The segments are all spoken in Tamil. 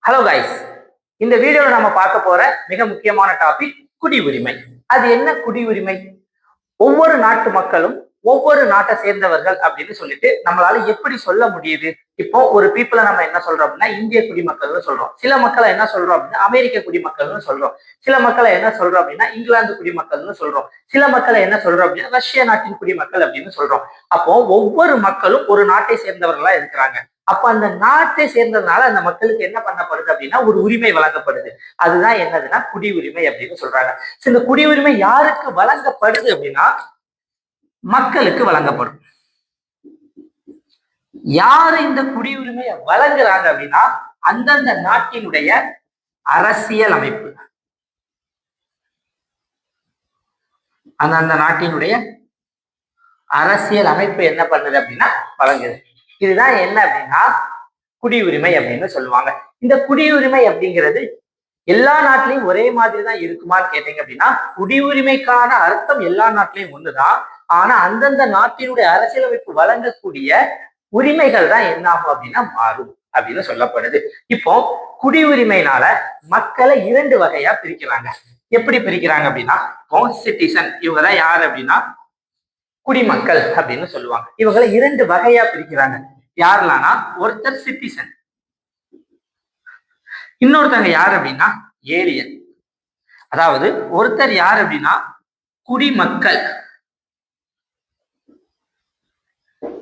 ஹலோ கைஸ், இந்த வீடியோல நம்ம பார்க்க போற மிக முக்கியமான டாபிக் குடி உரிமை. அது என்ன குடி உரிமை? ஒவ்வொரு நாட்டு மக்களும் ஒவ்வொரு நாட்டை சேர்ந்தவர்கள் அப்படின்னு சொல்லிட்டு நம்மளால எப்படி சொல்ல முடியுது? இப்போ ஒரு பீப்புளை நம்ம என்ன சொல்றோம் அப்படின்னா இந்திய குடிமக்கள்னு சொல்றோம். சில மக்களை என்ன சொல்றோம் அப்படின்னா அமெரிக்க குடிமக்கள்னு சொல்றோம். சில மக்களை என்ன சொல்றோம் அப்படின்னா இங்கிலாந்து குடிமக்கள்னு சொல்றோம். சில மக்களை என்ன சொல்றோம் அப்படின்னா ரஷ்ய நாட்டின் குடிமக்கள் அப்படின்னு சொல்றோம். அப்போ ஒவ்வொரு மக்களும் ஒரு நாட்டை சேர்ந்தவர்களா இருக்கிறாங்க. அப்ப அந்த நாட்டை சேர்ந்ததுனால அந்த மக்களுக்கு என்ன பண்ணப்படுது அப்படின்னா ஒரு உரிமை வழங்கப்படுது. அதுதான் என்னதுன்னா குடியுரிமை அப்படின்னு சொல்றாங்க. இந்த குடியுரிமை யாருக்கு வழங்கப்படுது அப்படின்னா மக்களுக்கு வழங்கப்படும். யாரு இந்த குடியுரிமையை வழங்குறாங்க அப்படின்னா அந்தந்த நாட்டினுடைய அரசியல் அமைப்பு, அந்தந்த நாட்டினுடைய அரசியல் அமைப்பு என்ன பண்ணுது அப்படின்னா வழங்குது. இதுதான் என்ன அப்படின்னா குடியுரிமை அப்படின்னு சொல்லுவாங்க. இந்த குடியுரிமை அப்படிங்கிறது எல்லா நாட்டிலையும் ஒரே மாதிரி தான் இருக்குமான்னு கேட்டீங்க அப்படின்னா குடியுரிமைக்கான அர்த்தம் எல்லா நாட்டிலையும் ஒண்ணுதான். ஆனா அந்தந்த நாட்டினுடைய அரசியலமைப்பு வழங்கக்கூடிய உரிமைகள் தான் என்ன ஆகும் அப்படின்னா மாறும் அப்படின்னு சொல்லப்படுது. இப்போ குடியுரிமைனால மக்களை இரண்டு வகையா பிரிக்கிறாங்க. எப்படி பிரிக்கிறாங்க அப்படின்னா இப்போ சிட்டிசன், இவங்கதான் யாரு அப்படின்னா குடிமக்கள் அப்படின்னு சொல்லுவாங்க. இவங்களை இரண்டு வகையா பிரிக்கிறாங்க. யாருலானா ஒருத்தர் சிட்டிசன், இன்னொருத்தங்க யார் அப்படின்னா ஏலியன். அதாவது ஒருத்தர் யார் அப்படின்னா குடிமக்கள்,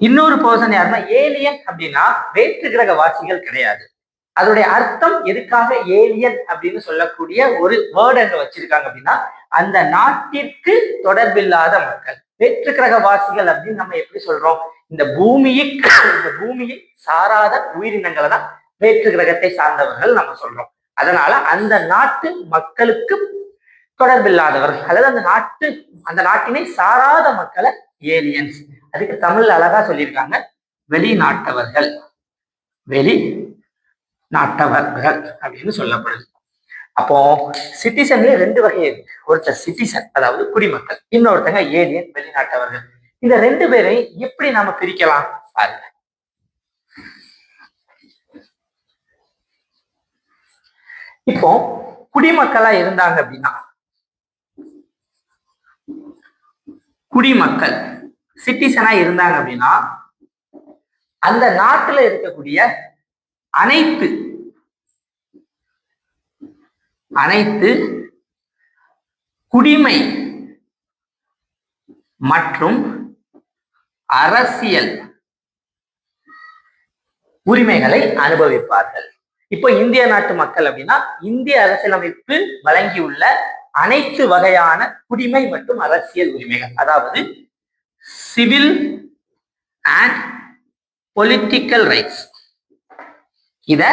இன்னொரு பர்சன் யாருன்னா ஏலியன். அப்படின்னா வேற்று கிரக வாசிகள் கிடையாது. அதோடைய அர்த்தம் எதுக்காக ஏலியன் அப்படின்னு சொல்லக்கூடிய ஒரு வேர்டு அங்க வச்சிருக்காங்க அப்படின்னா அந்த நாட்டிற்கு தொடர்பில்லாத மக்கள். வேற்று கிரக வாசிகள் அப்படின்னு நம்ம எப்படி சொல்றோம்? இந்த பூமியை சாராத உயிரினங்களை தான் வேற்று கிரகத்தை சார்ந்தவர்கள் நம்ம சொல்றோம். அதனால அந்த நாட்டு மக்களுக்கு தொடர்பில்லாதவர்கள் அல்லது அந்த நாட்டினை சாராத மக்களை ஏலியன்ஸ். அதுக்கு தமிழ்ல அழகா சொல்லியிருக்காங்க வெளிநாட்டவர்கள், வெளிநாட்டவர்கள் அப்படின்னு சொல்லப்படுது. அப்போ சிட்டிசன்ல ரெண்டு வகை இருக்கு. ஒருத்தர் சிட்டிசன் அதாவது குடிமக்கள், இன்னொருத்தங்க ஏலியன் வெளிநாட்டவர்கள். இந்த ரெண்டு பேரையும் எப்படி நாம பிரிக்கலாம் பாருங்க. இப்போ குடிமக்களா இருந்தாங்க அப்படின்னா குடிமக்கள் சிட்டிசனா இருந்தாங்க அப்படின்னா அந்த நாட்டுல இருக்கக்கூடிய அனைத்து குடிமை மற்றும் அரசியல் உரிமைகளை அனுபவிப்பார்கள். இப்போ இந்திய நாட்டு மக்கள் அப்படின்னா இந்திய அரசியலமைப்பு வழங்கியுள்ள அனைத்து வகையான குடிமை மற்றும் அரசியல் உரிமைகள், அதாவது சிவில் அண்ட் பொலிட்டிக்கல் ரைட்ஸ், இத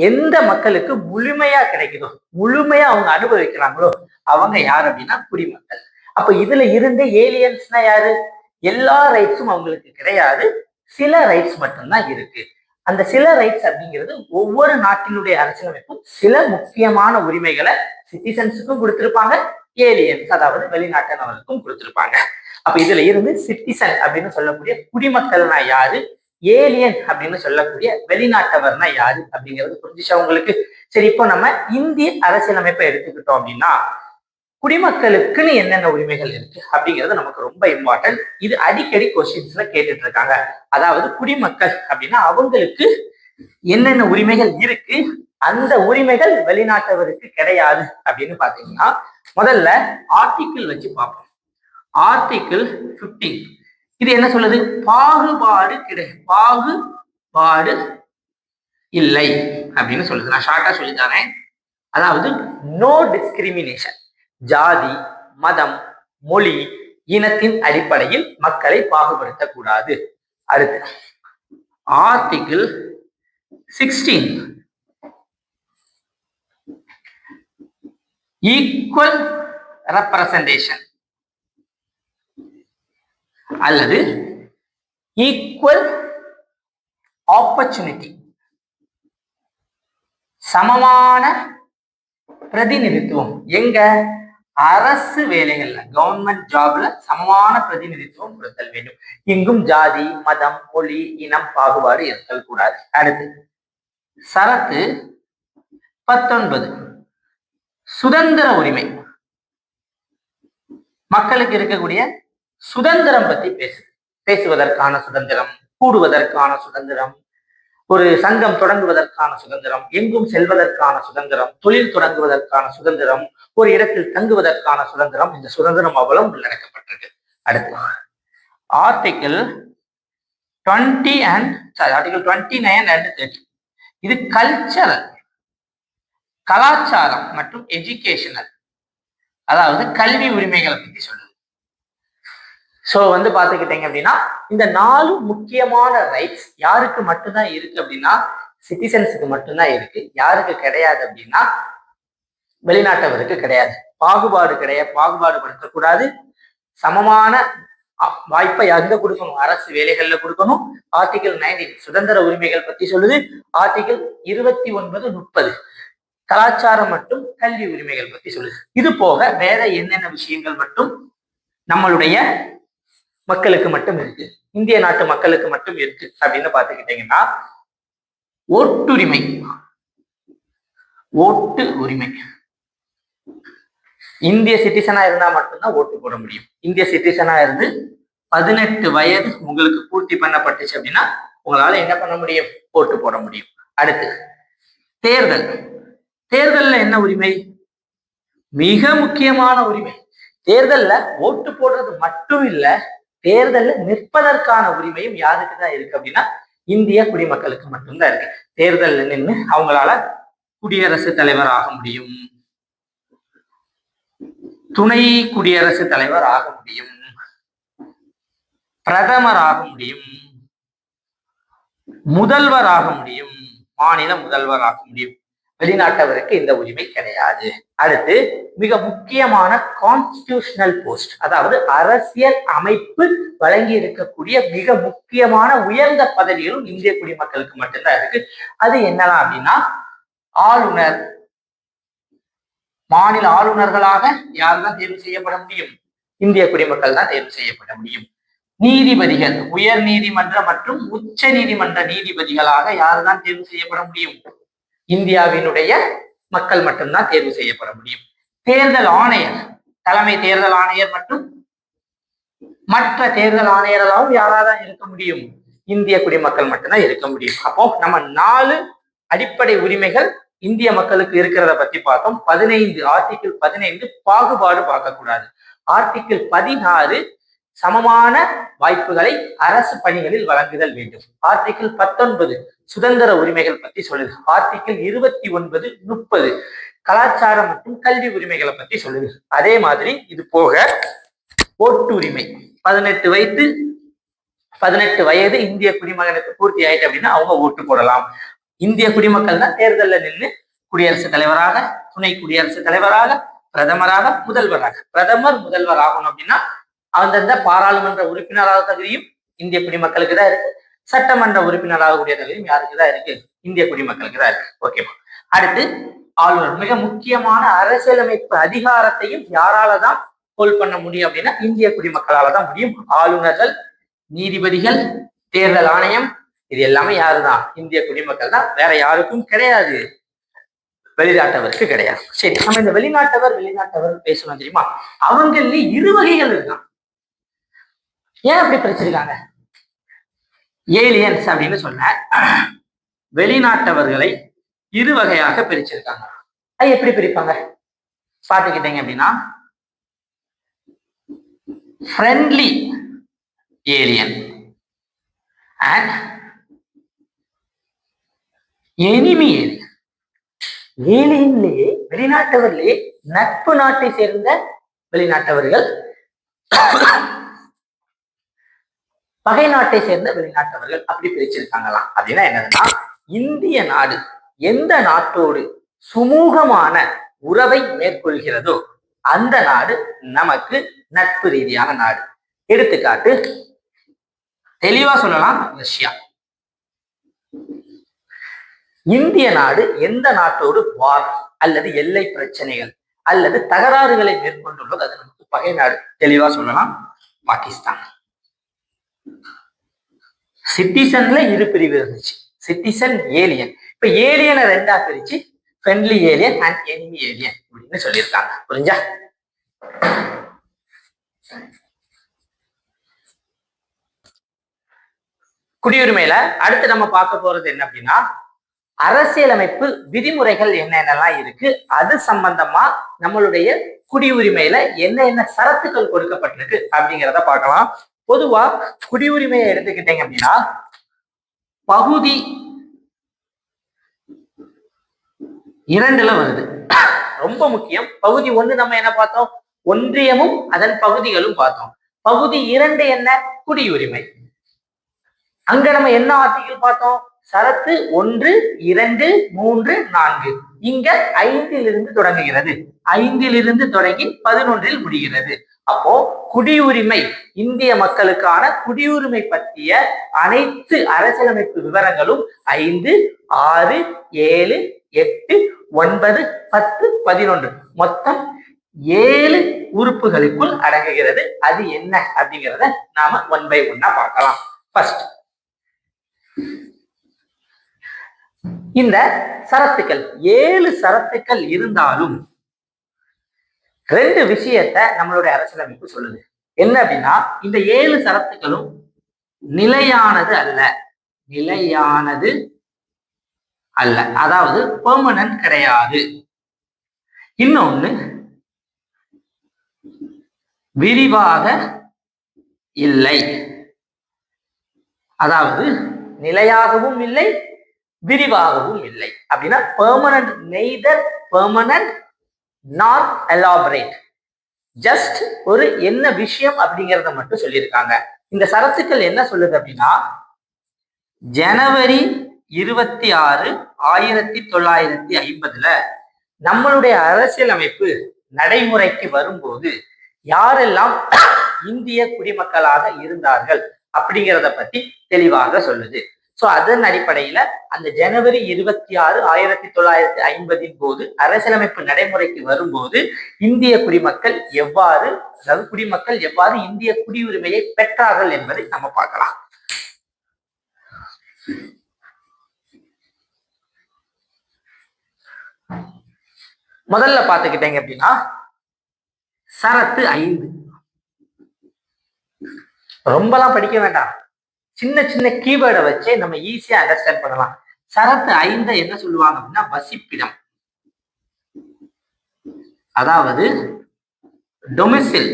எந்த மக்களுக்கு முழுமையா கிடைக்குதோ, முழுமையா அவங்க அனுபவிக்கிறாங்களோ அவங்க யாரு அப்படின்னா குடிமக்கள். அப்ப இதுல இருந்து ஏலியன்ஸ்னா யாரு? எல்லா ரைட்ஸும் அவங்களுக்கு கிடையாது, சில ரைட்ஸ் மட்டும்தான் இருக்கு. அந்த சில ரைட்ஸ் அப்படிங்கிறது ஒவ்வொரு நாட்டினுடைய அரசியலமைப்பும் சில முக்கியமான உரிமைகளை சிட்டிசன்ஸுக்கும் கொடுத்திருப்பாங்க, ஏலியன்ஸ் அதாவது வெளிநாட்டினவர்களுக்கும் கொடுத்திருப்பாங்க. அப்ப இதுல இருந்து சிட்டிசன் அப்படின்னு சொல்லக்கூடிய குடிமக்கள்னா யாரு, ஏலியன் அப்படின்னு சொல்லக்கூடிய வெளிநாட்டவர்னா யாரு அப்படிங்கிறது புரிஞ்சுச்சா உங்களுக்கு? சரி, இப்போ நம்ம இந்திய அரசியலமைப்பை எடுத்துக்கிட்டோம் அப்படின்னா குடிமக்களுக்குன்னு என்னென்ன உரிமைகள் இருக்கு அப்படிங்கிறது நமக்கு ரொம்ப இம்பார்ட்டன்ட். இது அடிக்கடி கொஸ்டின்ஸ்ல கேட்டுட்டு இருக்காங்க. அதாவது குடிமக்கள் அப்படின்னா அவங்களுக்கு என்னென்ன உரிமைகள் இருக்கு, அந்த உரிமைகள் வெளிநாட்டவருக்கு கிடையாது அப்படின்னு பாத்தீங்கன்னா முதல்ல ஆர்டிக்கிள் வச்சு பார்ப்போம். ஆர்டிக்கிள் 15 இது என்ன சொல்லுது? பாகுபாடு இல்லை அப்படின்னு சொல்லுது. நான் ஷார்ட்டா சொல்லித்தானேன். அதாவது நோ டிஸ்கிரிமினேஷன், ஜாதி, மதம், மொழி, இனத்தின் அடிப்படையில் மக்களை பாகுபடுத்தக்கூடாது. அடுத்து ஆர்டிகிள் 16 ஈக்குவல் ரெப்ரசன்டேஷன் அல்லது ஈக்குவல் ஆப்பர்ச்சுனிட்டி, சமமான பிரதிநிதித்துவம். எங்க? அரசு வேலைகள்ல, கவர்மெண்ட் ஜாப்ல சமமான பிரதிநிதித்துவம் கொடுத்தல் வேண்டும். இங்கும் ஜாதி, மதம், மொழி, இனம் பாகுபாடு இருத்தல் கூடாது. அடுத்து சரத்து 19 சுதந்திர உரிமை. மக்களுக்கு இருக்கக்கூடிய சுதந்திரம் பத்தி பேசுவதற்கான சுதந்திரம், கூடுவதற்கான சுதந்திரம், ஒரு சங்கம் தொடங்குவதற்கான சுதந்திரம், எங்கும் செல்வதற்கான சுதந்திரம், தொழில் தொடங்குவதற்கான சுதந்திரம், ஒரு இடத்தில் தங்குவதற்கான சுதந்திரம், இந்த சுதந்திரம் அவ்வளவு உள்ளடக்கப்பட்டது. அடுத்து ஆர்டிகிள் 29 and 30. இது கல்ச்சரல், கலாச்சாரம் மற்றும் எஜுகேஷனல், அதாவது கல்வி உரிமைகளை பத்தி சொல்லுது. சோ பாத்துக்கிட்டீங்க அப்படின்னா இந்த 4 முக்கியமான ரைட்ஸ் யாருக்கு மட்டும்தான் இருக்கு அப்படின்னா சிட்டிசன்ஸுக்கு மட்டும்தான் இருக்கு. யாருக்கு கிடையாது அப்படின்னா வெளிநாட்டவருக்கு கிடையாது. பாகுபாடு கிடையாது, பாகுபாடுபடுத்தக்கூடாது. சமமான வாய்ப்பை எங்க கொடுக்கணும்? அரசு வேலைகள்ல கொடுக்கணும். ஆர்டிகிள் 19 சுதந்திர உரிமைகள் பத்தி சொல்லுது. ஆர்டிகிள் 29, 30 கலாச்சாரம் மற்றும் கல்வி உரிமைகள் பத்தி சொல்லுது. இது போக வேற என்னென்ன விஷயங்கள் மட்டும் நம்மளுடைய மக்களுக்கு மட்டும் இருக்கு, இந்திய நாட்டு மக்களுக்கு மட்டும் இருக்கு அப்படின்னு பாத்துக்கிட்டீங்கன்னா ஓட்டுரிமை. ஓட்டு உரிமை இந்திய சிட்டிசனா இருந்தா மட்டும்தான் ஓட்டு போட முடியும். இந்திய சிட்டிசனா இருந்து 18 வயது உங்களுக்கு பூர்த்தி பண்ணப்பட்டுச்சு அப்படின்னா உங்களால என்ன பண்ண முடியும்? ஓட்டு போட முடியும். அடுத்து தேர்தல். தேர்தல்ல என்ன உரிமை? மிக முக்கியமான உரிமை. தேர்தல்ல ஓட்டு போடுறது மட்டும் இல்ல, தேர்தல்ல நிற்பதற்கான உரிமையும் யாருக்கு தான் இருக்கு அப்படின்னா இந்திய குடிமக்களுக்கு மட்டும்தான் இருக்கு. தேர்தல்ல நின்று அவங்களால குடியரசுத் தலைவர் ஆக முடியும், துணை குடியரசுத் தலைவர் ஆக முடியும், பிரதமர் ஆக முடியும், முதல்வர் ஆக முடியும், மாநில முதல்வர் ஆக முடியும். வெளிநாட்டவருக்கு இந்த உரிமை கிடையாது. அடுத்து மிக முக்கியமான கான்ஸ்டிடியூஷனல் போஸ்ட், அதாவது அரசியல் அமைப்பு வழங்கி இருக்கக்கூடிய மிக முக்கியமான உயர்ந்த பதவிகளும் இந்திய குடிமக்களுக்கு மட்டும்தான் இருக்கு. அது என்னலாம் அப்படின்னா ஆளுநர். மாநில ஆளுநர்களாக யாருதான் தேர்வு செய்யப்பட முடியும்? இந்திய குடிமக்கள் தான் தேர்வு செய்யப்பட முடியும். நீதிபதிகள், உயர் நீதிமன்ற மற்றும் உச்ச நீதிமன்ற நீதிபதிகளாக யாருதான் தேர்வு செய்யப்பட முடியும்? இந்தியாவினுடைய மக்கள் மட்டும்தான் தேர்வு செய்யப்பட முடியும். தேர்தல் ஆணையர், தலைமை தேர்தல் ஆணையர் மற்றும் மற்ற தேர்தல் ஆணையர்களாகவும் யாராதான் இருக்க முடியும்? இந்திய குடிமக்கள் மட்டும்தான் இருக்க முடியும். அப்போ நம்ம 4 அடிப்படை உரிமைகள் இந்திய மக்களுக்கு இருக்கிறத பத்தி பார்த்தோம். 15 ஆர்டிகிள் 15 பாகுபாடு பார்க்கக்கூடாது. ஆர்டிகிள் 16 சமமான வாய்ப்புகளை அரசு பணிகளில் வழங்குதல் வேண்டும். ஆர்டிகிள் 19 சுதந்திர உரிமைகள் பத்தி சொல்லுது. ஆர்டிகிள் 29, 30 கலாச்சாரம் மற்றும் கல்வி உரிமைகளை பத்தி சொல்லுது. அதே மாதிரி இது போக ஓட்டுரிமை 18 வயது இந்திய குடிமகனுக்கு பூர்த்தி ஆயிட்டு அப்படின்னா அவங்க ஓட்டு போடலாம். இந்திய குடிமக்கள் தான் தேர்தலில் நின்று குடியரசுத் தலைவராக, துணை குடியரசுத் தலைவராக, பிரதமராக, முதல்வராக. பிரதமர் முதல்வர் ஆகணும் அப்படின்னா அந்தந்த பாராளுமன்ற உறுப்பினராக தகுதியும் இந்திய குடிமக்களுக்கு தான் இருக்கு. சட்டமன்ற உறுப்பினராகக்கூடிய தகுதியும் யாருக்கு தான் இருக்கு? இந்திய குடிமக்களுக்கு தான் இருக்கு. ஓகேவா? அடுத்து ஆளுநர். மிக முக்கியமான அரசியலமைப்பு அதிகாரத்தையும் யாரால தான் ஹோல்ட் பண்ண முடியும் அப்படின்னா இந்திய குடிமக்களால தான் முடியும். ஆளுநர்கள், நீதிபதிகள், தேர்தல் ஆணையம், இது எல்லாமே யாருதான்? இந்திய குடிமக்கள் தான். வேற யாருக்கும் கிடையாது, வெளிநாட்டவருக்கு கிடையாது. சரி, நம்ம இந்த வெளிநாட்டவர் பேசணும் தெரியுமா? அவங்கள 2 வகைகள் இருக்கான். ஏன் அப்படி பிரிச்சிருக்காங்க? ஏலியன்ஸ் அப்படின்னு சொன்ன வெளிநாட்டவர்களை 2 வகையாக பிரிச்சிருக்காங்க. அது எப்படி பிரிப்பாங்க பாத்துக்கிட்டீங்க அப்படின்னா friendly alien and enemy alien. ஏலியன்லேயே வெளிநாட்டவர்களே நட்பு நாட்டை சேர்ந்த வெளிநாட்டவர்கள், பகை நாட்டை சேர்ந்த வெளிநாட்டவர்கள், அப்படி பிரிச்சிருக்காங்களாம். அப்படின்னா என்னதுன்னா இந்திய நாடு எந்த நாட்டோடு சுமூகமான உறவை மேற்கொள்கிறதோ அந்த நாடு நமக்கு நட்பு ரீதியான நாடு. எடுத்துக்காட்டு தெளிவா சொல்லலாம், ரஷ்யா. இந்திய நாடு எந்த நாட்டோடு வார் அல்லது எல்லை பிரச்சனைகள் அல்லது தகராறுகளை மேற்கொண்டுள்ளது அது நமக்கு பகை நாடு. தெளிவா சொல்லலாம், பாகிஸ்தான். சிட்டிசன்ல 2 பிரிவு இருந்துச்சு, சிட்டிசன், ஏலியன். இப்ப ஏலியனை 2ஆ பிரிச்சு friendly alien and enemy alien அப்படின்னு சொல்லியிருக்காங்க. புரிஞ்சா? குடியுரிமையில அடுத்து நம்ம பார்க்க போறது என்ன அப்படின்னா, அரசியலமைப்பு விதிமுறைகள் என்னென்னலாம் இருக்கு, அது சம்பந்தமா நம்மளுடைய குடியுரிமையில என்ன சரத்துக்கள் கொடுக்கப்பட்டிருக்கு அப்படிங்கிறத பார்க்கலாம். பொதுவா குடியுரிமையை எடுத்துக்கிட்டீங்க அப்படின்னா, பகுதி 2ல வருது. ரொம்ப முக்கியம். பகுதி 1 நம்ம என்ன பார்த்தோம்? ஒன்றியமும் அதன் பகுதிகளும் பார்த்தோம். பகுதி 2 என்ன? குடியுரிமை. அங்க நம்ம என்ன ஆர்டிகிள் பார்த்தோம்? சரத்து 1, 2, 3, 4. இங்க 5லிருந்து தொடங்குகிறது. 5லிருந்து தொடங்கி 11ல் முடிகிறது. அப்போ குடியுரிமை, இந்திய மக்களுக்கான குடியுரிமை பற்றிய அனைத்து அரசியலமைப்பு விவரங்களும் 5, 6, 7, 8, 9, 10, 11 மொத்தம் 7 உறுப்புகளுக்குள் அடங்குகிறது. அது என்ன அப்படிங்கிறத நாம 1 by 1 பார்க்கலாம். ஃபர்ஸ்ட், இந்த சரத்துக்கள் 7 சரத்துக்கள் இருந்தாலும் 2 விஷயத்தை நம்மளுடைய அரசியலமைப்பு சொல்லுது. என்ன அப்படின்னா, இந்த 7 சரத்துக்களும் நிலையானது அல்ல. நிலையானது அல்ல, அதாவது பெர்மனன்ட் கிடையாது. இன்னொன்னு, விரிவாக இல்லை. அதாவது நிலையாகவும் இல்லை, விரிவாகவும் இல்லை. அப்படின்னா பெர்மனன்ட், நெய்தர் பெர்மனன்ட் நார் எலாபரேட். ஜஸ்ட் ஒரு என்ன விஷயம் அப்படிங்கிறத மட்டும் சொல்லியிருக்காங்க. இந்த சரத்துக்கள் என்ன சொல்லுது அப்படின்னா, ஜனவரி 26, 1950 நம்மளுடைய அரசியலமைப்பு நடைமுறைக்கு வரும்போது யாரெல்லாம் இந்திய குடிமக்களாக இருந்தார்கள் அப்படிங்கிறத பத்தி தெளிவாக சொல்லுது. சோ அதன் அடிப்படையில அந்த ஜனவரி 26, 1950 போது அரசியலமைப்பு நடைமுறைக்கு வரும்போது இந்திய குடிமக்கள் எவ்வாறு, அதாவது குடிமக்கள் எவ்வாறு இந்திய குடியுரிமையை பெற்றார்கள் என்பதை நம்ம பார்க்கலாம். முதல்ல பாத்துக்கிட்டீங்க அப்படின்னா, சரத்து 5 ரொம்பலாம் படிக்க வேண்டாம். சின்ன சின்ன கீவேர்டை வச்சு நம்ம ஈஸியா அண்டர்ஸ்டாண்ட் பண்ணலாம். சரத்து 5 என்ன சொல்லுவாங்க அப்படின்னா, வசிப்பிடம், அதாவது டொமிசில்.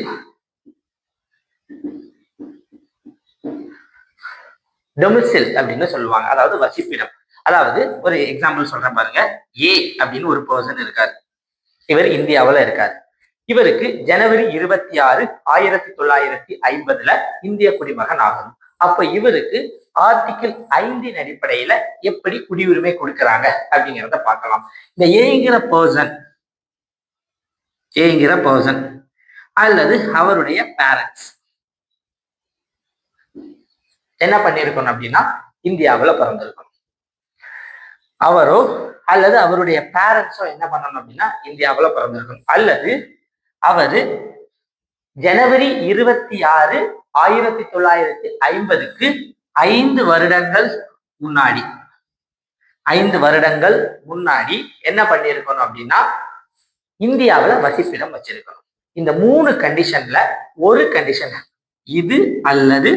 டொமிசில் அப்படின்னு சொல்லுவாங்க, அதாவது வசிப்பிடம். அதாவது ஒரு எக்ஸாம்பிள் சொல்றேன் பாருங்க. ஏ அப்படின்னு ஒரு பர்சன் இருக்காரு. இவர் இந்தியாவில் இருக்காரு. இவருக்கு ஜனவரி 26, 1950 இந்திய குடிமகன் ஆகணும். அப்ப இவருக்கு ஆர்டிகிள் 5 அடிப்படையில எப்படி குடியுரிமை கொடுக்கறாங்க அப்படிங்கிறத பார்க்கலாம். இந்த ஏங்கிற பர்சன் அல்லது அவருடைய பேரண்ட்ஸ் என்ன பண்ணிருக்கணும் அப்படின்னா, இந்தியாவில் பிறந்திருக்கணும். அவரோ அல்லது அவருடைய பேரண்ட்ஸோ என்ன பண்ணணும் அப்படின்னா, இந்தியாவில் பிறந்திருக்கணும். அல்லது அவரு ஜனவரி 26, 1950 5 வருடங்கள் முன்னாடி என்ன பண்ணிருக்கணும் அப்படின்னா, இந்தியாவில் வசிப்பிடம் வச்சிருக்கணும். இந்த 3 கண்டிஷன்ல ஒரு கண்டிஷன், இது அல்லது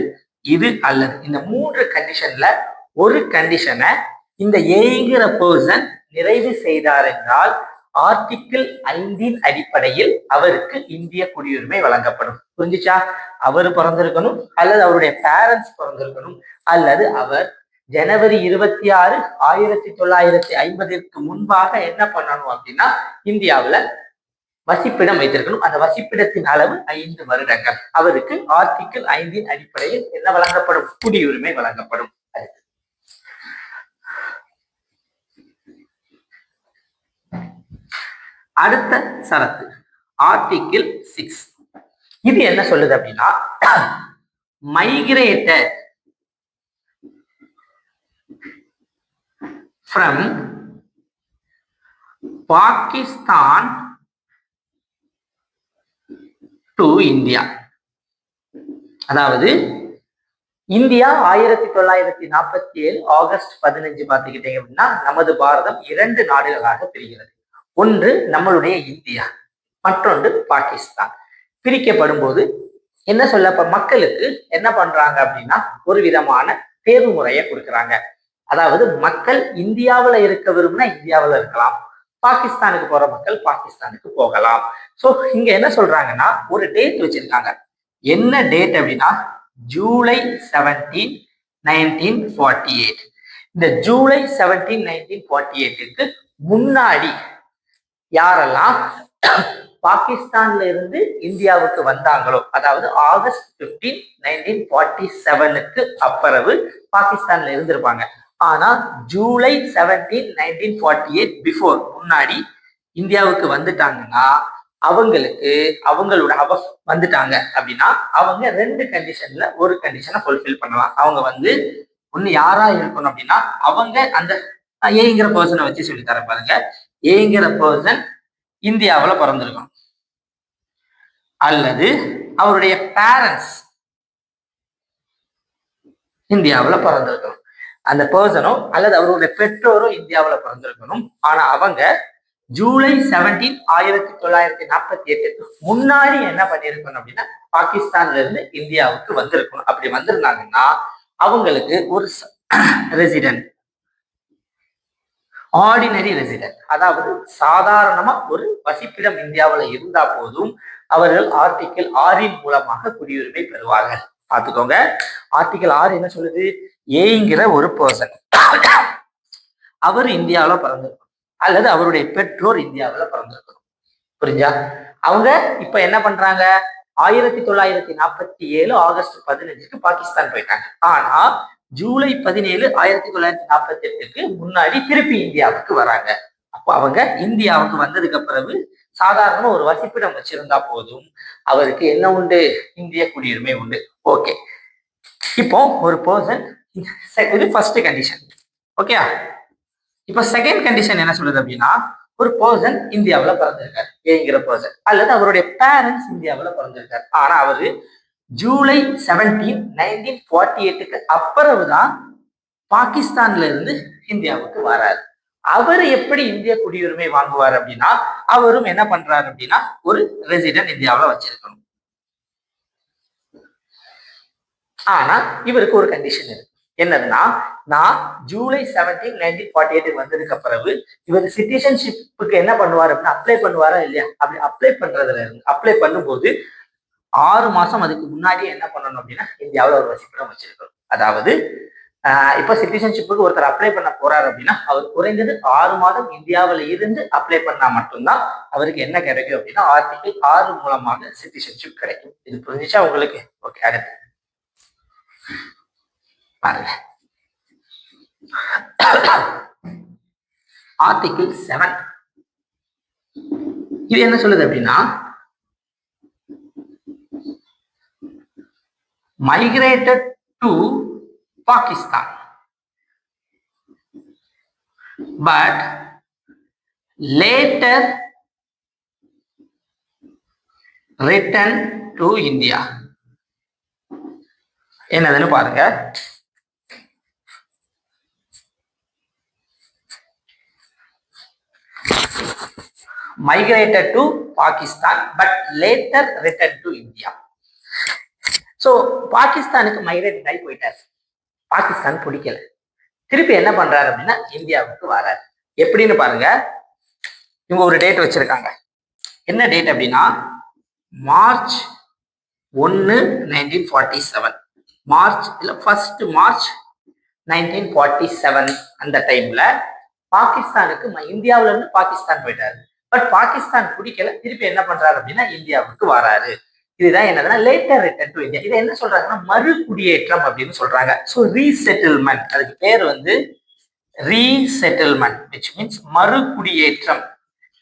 இந்த 3 கண்டிஷன்ல ஒரு கண்டிஷனை இந்த ஏங்கிற பர்சன் நிறைவு செய்தார் என்றால் ஆர்டிகிள் 5 அடிப்படையில் அவருக்கு இந்திய குடியுரிமை வழங்கப்படும். புரிஞ்சுச்சா? அவர் பிறந்திருக்கணும், அல்லது அவருடைய பேரண்ட்ஸ் பிறந்திருக்கணும், அல்லது அவர் ஜனவரி 26, 1950 முன்பாக என்ன பண்ணணும் அப்படின்னா, இந்தியாவில் வசிப்பிடம் வைத்திருக்கணும். அந்த வசிப்பிடத்தின் அளவு 5 வருடங்கள். அவருக்கு ஆர்டிகிள் 5 அடிப்படையில் என்ன வழங்கப்படும்? குடியுரிமை வழங்கப்படும். அடுத்த சரத்து ஆர்டிகிள் 6. இது என்ன சொல்லுது அப்படின்னா, migrated from Pakistan to India. அதாவது இந்தியா 1947 ஆகஸ்ட் 15 பார்த்துக்கிட்டீங்க அப்படின்னா நமது பாரதம் 2 நாடுகளாக பிரிகிறது. ஒன்று நம்மளுடைய இந்தியா, மற்றொன்று பாகிஸ்தான். பிரிக்கப்படும் போது என்ன சொல்ல மக்களுக்கு என்ன பண்றாங்க அப்படின்னா ஒரு விதமான தேர்வு முறையை கொடுக்குறாங்க. அதாவது மக்கள் இந்தியாவில் இருக்க விரும்பினா இந்தியாவில் இருக்கலாம், பாகிஸ்தானுக்கு போற மக்கள் பாகிஸ்தானுக்கு போகலாம். ஸோ இங்க என்ன சொல்றாங்கன்னா ஒரு டேட் வச்சிருக்காங்க. என்ன டேட் அப்படின்னா ஜூலை 17, 1948. இந்த ஜூலை 17, 1948க்கு முன்னாடி யாரெல்லாம் பாகிஸ்தான்ல இருந்து இந்தியாவுக்கு வந்தாங்களோ, அதாவது ஆகஸ்ட் 15, 1947க்கு அப்புறவு பாகிஸ்தான்ல இருந்திருப்பாங்க. ஆனா ஜூலை 17, 1948 பிஃபோர் முன்னாடி இந்தியாவுக்கு வந்துட்டாங்கன்னா அவங்களுக்கு வந்துட்டாங்க அப்படின்னா அவங்க 2 கண்டிஷன்ல ஒரு கண்டிஷனை ஃபுல்ஃபில் பண்ணலாம். அவங்க ஒண்ணு யாரா இருக்கணும் அப்படின்னா அவங்க அந்த ஏங்கிற பர்சனை வச்சு சொல்லி தர பாருங்க. ஏங்கிற பர்சன் இந்தியாவில் பிறந்திருக்கணும், அல்லது அவருடைய பேரண்ட்ஸ் இந்தியாவில் பிறந்திருக்கணும். அந்த பர்சனோ அல்லது அவருடைய பெற்றோரோ இந்தியாவில் பிறந்திருக்கணும். ஆனா அவங்க ஜூலை 17, 1948க்கு முன்னாடி என்ன பண்ணிருக்கணும் அப்படின்னா பாகிஸ்தான்ல இருந்து இந்தியாவுக்கு வந்திருக்கணும். அப்படி வந்திருந்தாங்கன்னா அவங்களுக்கு ஒரு ரெசிடென்ட், ஆர்டினரி ரெசிடென்ட், அதாவது சாதாரணமா ஒரு வசிப்பிடம் இந்தியாவில் இருந்தா போதும் அவர்கள் ஆர்டிகிள் 6 மூலமாக குடியுரிமை பெறுவார்கள். பார்த்துக்கோங்க, ஆர்டிகிள் 6 என்ன சொல்லுது? ஏங்கிற ஒரு பர்சன் அவர் இந்தியாவில் பிறந்திருக்கணும் அல்லது அவருடைய பெற்றோர் இந்தியாவில் பிறந்திருக்கணும். புரிஞ்சா? அவங்க இப்ப என்ன பண்றாங்க? 1947 ஆகஸ்ட் 15க்கு பாகிஸ்தான் போயிட்டாங்க. ஆனா ஜூலை 17, 1948க்கு முன்னாடி திருப்பி இந்தியாவுக்கு வராங்க. அப்போ அவங்க இந்தியாவுக்கு வந்ததுக்கு பிறகு சாதாரண ஒரு வசிப்பிடம் வச்சிருந்தா போதும் அவருக்கு என்ன உண்டு? இந்திய குடியுரிமை உண்டு. ஓகே, இப்போ ஒரு பர்சன், இது ஃபர்ஸ்ட் கண்டிஷன். ஓகே, இப்போ செகண்ட் கண்டிஷன் என்ன சொல்லுது அப்படின்னா ஒரு பர்சன் இந்தியாவில் பிறந்திருக்காரு, ஏங்கிற பர்சன், அல்லது அவருடைய பேரண்ட்ஸ் இந்தியாவில் பிறந்திருக்காரு. ஆனா அவரு ஜூலை 17, 1948க்கு அப்புறவுதான் பாகிஸ்தான்ல இருந்து இந்தியாவுக்கு வராரு. அவர் எப்படி இந்திய குடியுரிமை வாங்குவார் அப்படின்னா அவரும் என்ன பண்றாரு அப்படின்னா ஒரு ரெசிடென்ட் இந்தியாவில் வச்சிருக்கணும். ஆனா இவருக்கு ஒரு கண்டிஷன் இருக்கு. என்னதுன்னா, நான் ஜூலை 17, 1948 வந்ததுக்கு பிறகு இவர் சிட்டிசன்ஷிப்புக்கு என்ன பண்ணுவார் அப்படின்னா அப்ளை பண்ணுவாரா இல்லையா? அப்படி அப்ளை பண்ணும்போது 6 மாசம் அதுக்கு முன்னாடி என்ன பண்ணணும் அப்படின்னா இந்தியாவில் ஒரு வசிப்பிடம் வச்சிருக்கணும். அதாவது இப்ப சிட்டிசன்ஷிப்புக்கு ஒருத்தர் அப்ளை பண்ண போறாரு அப்படின்னா அவர் குறைந்தது 6 மாதம் இந்தியாவில் இருந்து அப்ளை பண்ணா மட்டும்தான் அவருக்கு என்ன கிடைக்கும் அப்படின்னா ஆர்டிகிள் 6 மூலமாக சிட்டிசன்ஷிப் கிடைக்கும். இது புரிஞ்சுச்சா உங்களுக்கு? ஓகே, அடுத்து பாருங்க. ஆர்டிகிள் 7 இது என்ன சொல்லுது அப்படின்னா migrated to Pakistan but later returned to India. என்னதுன்னு பாருங்க. migrated to Pakistan but later returned to India. So பாகிஸ்தானுக்கு மைக்ரேட் ஆகி போயிட்டாரு, பாகிஸ்தான் பிடிக்கல, திருப்பி என்ன பண்றாரு அப்படின்னா இந்தியாவுக்கு வராரு. எப்படின்னு பாருங்க. இவங்க ஒரு டேட் வச்சிருக்காங்க. என்ன டேட் அப்படின்னா மார்ச் 1, 1947, மார்ச் இல்ல 1 மார்ச் 1947 அந்த டைம்ல பாகிஸ்தானுக்கு இந்தியாவில இருந்து பாகிஸ்தான் போயிட்டாரு. பட் பாகிஸ்தான் பிடிக்கல, திருப்பி என்ன பண்றாரு அப்படின்னா இந்தியாவுக்கு வராரு. இதுதான் என்னதுன்னா லேட்டர் ரிட்டர்ன் டு இந்தியா. இதை என்ன சொல்றாங்கன்னா மறு குடியேற்றம் அப்படின்னு சொல்றாங்க. ஸோ ரீசெட்டில்மெண்ட், அதுக்கு பேர் ரீசெட்டில்மெண்ட், விச் மீன்ஸ் மறு குடியேற்றம்.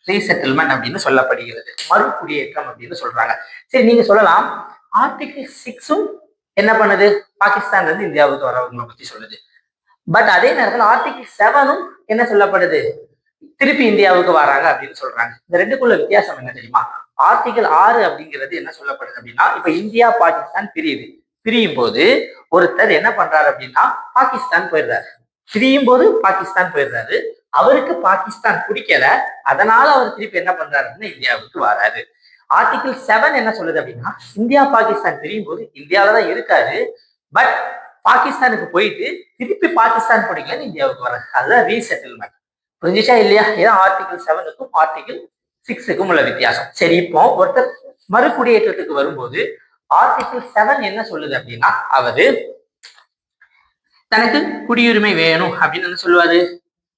ரீசெட்டில்மெண்ட் அப்படின்னு சொல்லப்படுகிறது, மறு குடியேற்றம் அப்படின்னு சொல்றாங்க. சரி, நீங்க சொல்லலாம் ஆர்டிகிள் 6ம் என்ன பண்ணுது? பாகிஸ்தான்ல இருந்து இந்தியாவுக்கு வரவங்களை பத்தி சொல்லுது. பட் அதே நேரத்தில் ஆர்டிகிள் 7ம் என்ன சொல்லப்படுது? திருப்பி இந்தியாவுக்கு வராங்க அப்படின்னு சொல்றாங்க. இந்த ரெண்டுக்குள்ள வித்தியாசம் என்ன தெரியுமா? ஆர்டிகிள் 6 அப்படிங்கிறது என்ன சொல்லப்படுது அப்படின்னா இப்ப இந்தியா பாகிஸ்தான் பிரியுது, பிரியும் போது ஒருத்தர் என்ன பண்றாரு அப்படின்னா பாகிஸ்தான் போயிடுறாரு. பிரியும் போது பாகிஸ்தான் போயிடுறாரு. அவருக்கு பாகிஸ்தான் பிடிக்கல, அதனால அவர் திருப்பி என்ன பண்றாருன்னா இந்தியாவுக்கு வராரு. ஆர்டிகிள் 7 என்ன சொல்லுது அப்படின்னா, இந்தியா பாகிஸ்தான் பிரியும் போது இந்தியாவில தான் இருக்காரு, பட் பாகிஸ்தானுக்கு போயிட்டு திருப்பி பாகிஸ்தான் பிடிக்கலன்னு இந்தியாவுக்கு வர்றாரு. அதுதான் ரீசெட்டில்மெண்ட். புரிஞ்சுச்சா இல்லையா? இதான் ஆர்டிகிள் 7க்கும் ஆர்டிகிள் 6க்கும் உள்ள வித்தியாசம். சரி, இப்போ ஒருத்தர் மறுகுடியேற்றத்துக்கு வரும்போது ஆர்டிகிள் 7 என்ன சொல்லுது அப்படின்னா, அவரு தனக்கு குடியுரிமை வேணும் அப்படின்னு என்ன சொல்லுவாரு,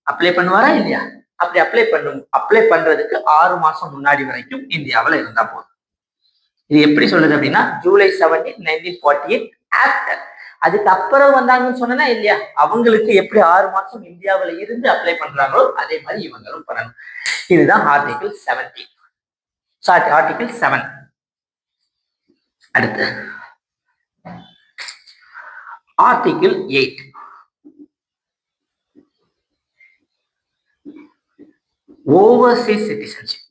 அப்ளை பண்ணுவாரா இல்லையா? அப்படி அப்ளை பண்றதுக்கு 6 மாசம் முன்னாடி வரைக்கும் இந்தியாவில் இருந்தா போதும். இது எப்படி சொல்லுது அப்படின்னா, ஜூலை 17, 1948 ஆஃப்டர், அதுக்கு அப்புறம் வந்தாங்கன்னு சொன்னா இல்லையா, அவங்களுக்கு எப்படி 6 மாசம் இந்தியாவில் இருந்து அப்ளை பண்றாங்களோ அதே மாதிரி இவங்களும் பண்ணணும். இதுதான் ஆர்டிகிள் 17. ஆர்டிகிள் 7. அடுத்து ஆர்டிகிள் 8. ஓவர்சீஸ் சிட்டிசன்ஷிப்,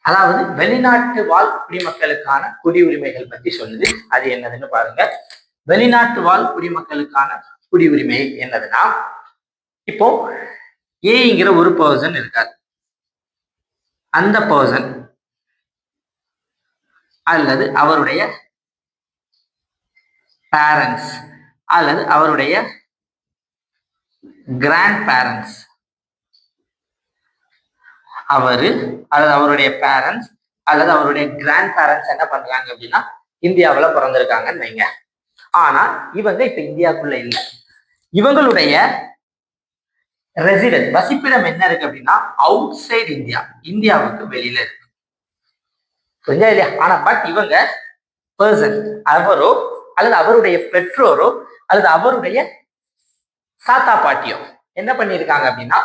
அதாவது வெளிநாட்டு வாழ் குடிமக்களுக்கான குடியுரிமைகள் பத்தி சொல்லுது. அது என்னதுன்னு பாருங்க. வெளிநாட்டு வாழ் குடிமக்களுக்கான குடியுரிமை என்னதுன்னா, இப்போ ஏங்கிற ஒரு பர்சன் இருக்காரு. அந்த பர்சன் அல்லது அவருடைய பேரண்ட்ஸ் அல்லது அவருடைய கிராண்ட் பேரண்ட்ஸ், அவரு அல்லது அவருடைய பேரண்ட்ஸ் அல்லது அவருடைய கிராண்ட் பேரண்ட்ஸ் என்ன பண்றாங்க அப்படின்னா இந்தியாவில் பிறந்திருக்காங்கன்னு வைங்க. ஆனா இவங்க இப்ப இந்தியாவுக்குள்ள இல்லை. இவங்களுடைய ரெசிடென்ட் வசிப்பிடம் என்ன இருக்கு அப்படின்னா அவுட் சைடு இந்தியா, இந்தியாவுக்கு வெளியில இருக்கு. புரிஞ்சா இல்லையா? ஆனா பட் இவங்க பர்சன், அவரோ அல்லது அவருடைய பெற்றோரோ அல்லது அவருடைய தாத்தா பாட்டியோ என்ன பண்ணியிருக்காங்க அப்படின்னா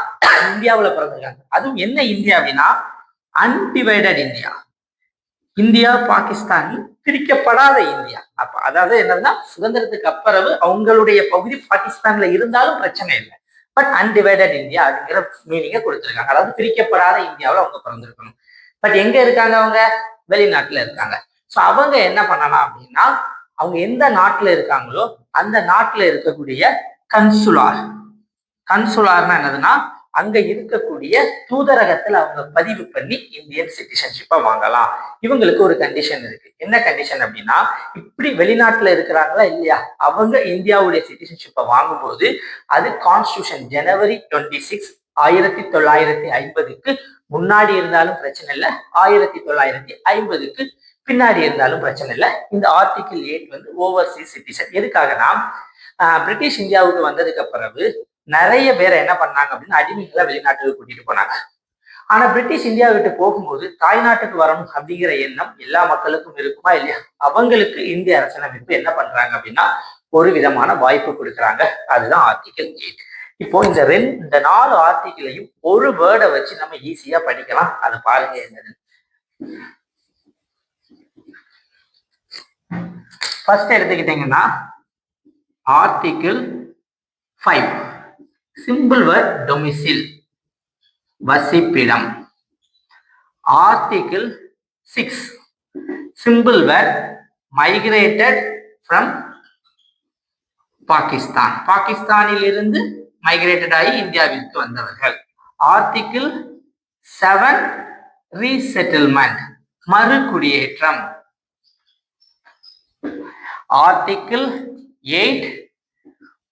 இந்தியாவில் பிறந்திருக்காங்க. அதுவும் என்ன இந்தியா அப்படின்னா அன்டிவைடட் இந்தியா, இந்தியா பாகிஸ்தான் பிரிக்கப்படாத இந்தியா. அப்ப அதாவது என்னதுன்னா சுதந்திரத்துக்கு அப்புறம் அவங்களுடைய பகுதி பாகிஸ்தான்ல இருந்தாலும் பிரச்சனை இல்லை, பட் அன்டிவைடட் இந்தியா அப்படிங்கிற மீனிங்கை கொடுத்துருக்காங்க. அதாவது பிரிக்கப்படாத இந்தியாவில் அவங்க பிறந்திருக்கணும். பட் எங்க இருக்காங்க? அவங்க வெளிநாட்டுல இருக்காங்க. ஸோ அவங்க என்ன பண்ணலாம் அப்படின்னா, அவங்க எந்த நாட்டுல இருக்காங்களோ அந்த நாட்டுல இருக்கக்கூடிய கன்சுலார்னா என்னதுன்னா அங்க இருக்கக்கூடிய தூதரகத்துல அவங்க பதிவு பண்ணி இந்தியன் சிட்டிசன்ஷிப்பை வாங்கலாம். இவங்களுக்கு ஒரு கண்டிஷன் இருக்கு. என்ன கண்டிஷன் அப்படின்னா, இப்படி வெளிநாட்டுல இருக்கிறாங்களா இல்லையா, அவங்க இந்தியாவுடைய சிட்டிசன்ஷிப்பை வாங்கும்போது அது கான்ஸ்டியூஷன் ஜனவரி 26, 1950க்கு முன்னாடி இருந்தாலும் பிரச்சனை இல்லை, 1950க்கு பின்னாடி இருந்தாலும் பிரச்சனை இல்லை. இந்த ஆர்டிகிள் 8 வந்து ஓவர்சீஸ் சிட்டிசன். எதுக்காகனா, பிரிட்டிஷ் இந்தியாவுக்கு வந்ததுக்கு பிறகு நிறைய பேரை என்ன பண்ணாங்க அப்படின்னா அடிமைகளை வெளிநாட்டுக்கு கூட்டிட்டு போனாங்க. ஆனா பிரிட்டிஷ் இந்தியா விட்டு போகும்போது தாய்நாட்டுக்கு வரணும் அப்படிங்கிற எண்ணம் எல்லா மக்களுக்கும் இருக்குமா இல்லையா? அவங்களுக்கு இந்திய அரசியலமைப்பு என்ன பண்றாங்க அப்படின்னா ஒரு விதமான வாய்ப்பு கொடுக்குறாங்க. அதுதான் ஆர்டிகிள் 8. இப்போ இந்த 4 ஆர்டிகிளையும் ஒரு வேர்டை வச்சு நம்ம ஈஸியா படிக்கலாம். அது பாருங்க என்னது. ஃபர்ஸ்ட் எடுத்துக்கிட்டீங்கன்னா ஆர்டிகிள் 5, சிம்பிள் வேர்ட் டொமிசில், வசிப்பிடம். Article 6, simple word migrated from Pakistan, பாகிஸ்தானில் இருந்து மைக்ரேட்டட் ஆகி இந்தியாவிற்கு வந்தவர்கள். ஆர்டிகிள் 7, ரீசெட்டில்மெண்ட், மறுகுடியேற்றம். ஆர்டிகிள் 8,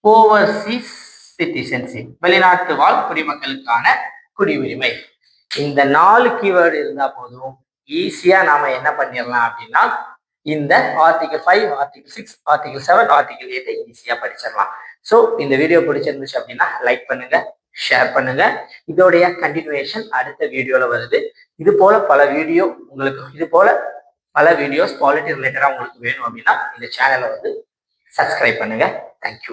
ஓவர்சீஸ் சிட்டிசன்ஷிப், வெளிநாட்டு வாழ் குடிமக்களுக்கான குடியுரிமை. இந்த 4 கீவேர்டு இருந்தா போதும், ஈஸியா நாம என்ன பண்ணிடலாம் அப்படின்னா இந்த ஆர்டிகிள் 5, ஆர்டிகிள் 6, ஆர்டிகிள் 7, ஆர்டிகிள் 8 ஈஸியா படிச்சிடலாம். ஸோ இந்த வீடியோ பிடிச்சிருந்துச்சு அப்படின்னா லைக் பண்ணுங்க, ஷேர் பண்ணுங்க. இதோடைய கண்டினியூஷன் அடுத்த வீடியோல வருது. இது போல பல வீடியோஸ் பாலிட்டி ரிலேட்டடா உங்களுக்கு வேணும் அப்படின்னா இந்த சேனலை வந்து சப்ஸ்கிரைப் பண்ணுங்க. தேங்க்யூ.